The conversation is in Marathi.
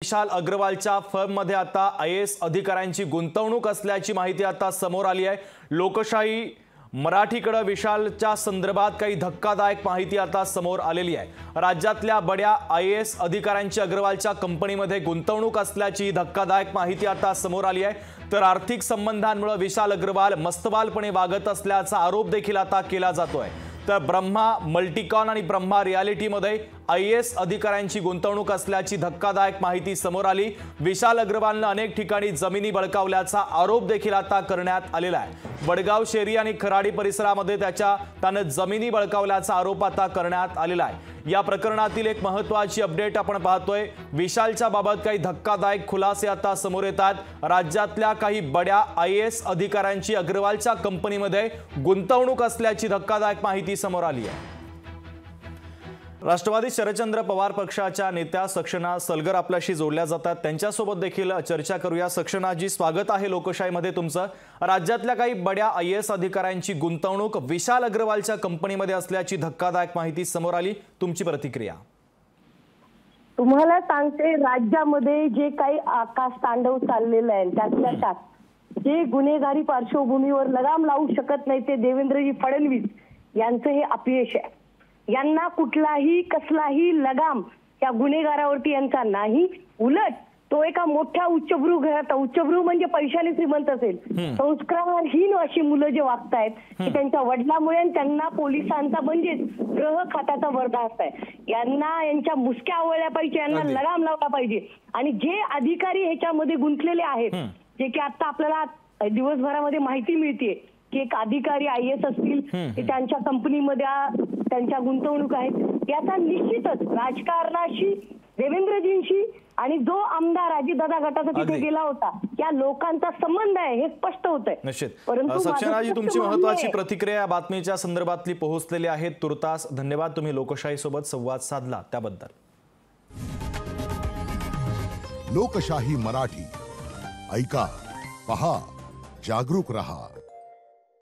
विशाल अग्रवालच्या फर्ममध्ये आता IAS अधिकाऱ्यांची गुंतवणूक असल्याची माहिती आता समोर आली आहे। लोकशाही मराठीकडे विशालच्या संदर्भात काही धक्कादायक माहिती आता समोर आलेली आहे। राज्यातल्या बड्या IAS अधिकाऱ्यांची अग्रवालच्या कंपनीमध्ये गुंतवणूक असल्याची धक्कादायक माहिती आता समोर आली आहे। तर आर्थिक संबंधांमुळे विशाल अग्रवाल मस्तवालपणे वागत असल्याचा आरोप देखील आता केला जातोय। तर ब्रह्मा मल्टीकॉन आणि ब्रह्मा रियालिटीमध्ये IAS अधिकाऱ्यांची गुंतवणूक असल्याची धक्कादायक माहिती समोर आली। विशाल अग्रवालने अनेक ठिकाणी जमिनी बळकावल्याचा आरोप देखील आता करण्यात आलेला आहे। वडगाव शेरी आणि खराडी परिसरामध्ये त्याने जमिनी बळकावल्याचा आरोप आता करण्यात आलेला आहे। या प्रकरणातील एक महत्त्वाची अपडेट आपण पाहतोय। विशालच्या बाबत काही धक्कादायक खुलासे आता समोर येतात। राज्यातल्या काही बड्या IAS अधिकाऱ्यांची अग्रवालच्या कंपनीमध्ये गुंतवणूक असल्याची धक्कादायक माहिती समोर आली आहे। राष्ट्रवादी शरदचंद्र पवार पक्षाच्या नेत्या सक्षना सलगर आपल्याशी जोडल्या जातात, त्यांच्यासोबत देखील चर्चा करूया। सक्षनाजी, स्वागत आहे लोकशाहीमध्ये तुमचं। राज्यातल्या काही बड्या IAS अधिकाऱ्यांची गुंतवणूक विशाल अग्रवालच्या कंपनीमध्ये असल्याची धक्कादायक माहिती समोर आली, तुमची प्रतिक्रिया? तुम्हाला सांगते, राज्यामध्ये जे काही आकाश तांडव चाललेलं आहे त्यातल्या त्यात जे गुन्हेगारी पार्श्वभूमीवर लगाम लावू शकत नाही ते देवेंद्रजी फडणवीस यांचं हे अपयश आहे। यांना कुठलाही कसलाही लगाम त्या गुन्हेगारावरती यांचा नाही। उलट तो एका मोठ्या उच्चभ्रू घरात, उच्चभ्रू म्हणजे पैशाने श्रीमंत असेल, संस्कारहीन अशी मुलं जे वागतायत की त्यांच्या वडिलांमुळे त्यांना पोलिसांचा म्हणजेच गृह खात्याचा बरदास्त आहे। यांना यांच्या मुसक्या आवळल्या पाहिजे, यांना लगाम लावला पाहिजे। आणि जे अधिकारी ह्याच्यामध्ये गुंतलेले आहेत, जे की आता आपल्याला दिवसभरामध्ये माहिती मिळते की एक अधिकारी IAS असतील की त्यांच्या कंपनीमध्ये त्यांच्या गुंतवणूक आहेत, याचा निश्चितच राजकारणाशी, देवेंद्रजींशी आणि जो आमदार अजितदादा गटाचा तिथे गेला होता या लोकांचा संबंध आहे हे स्पष्ट होतंय। निश्चित सक्षनाजी, तुमची महत्त्वाची प्रतिक्रिया बातमीच्या संदर्भातली पोहोचलेली आहे। तुर्तास धन्यवाद, तुम्ही लोकशाही सोबत संवाद साधला त्याबद्दल। लोकशाही मराठी ऐका, पहा, जागरूक रहा।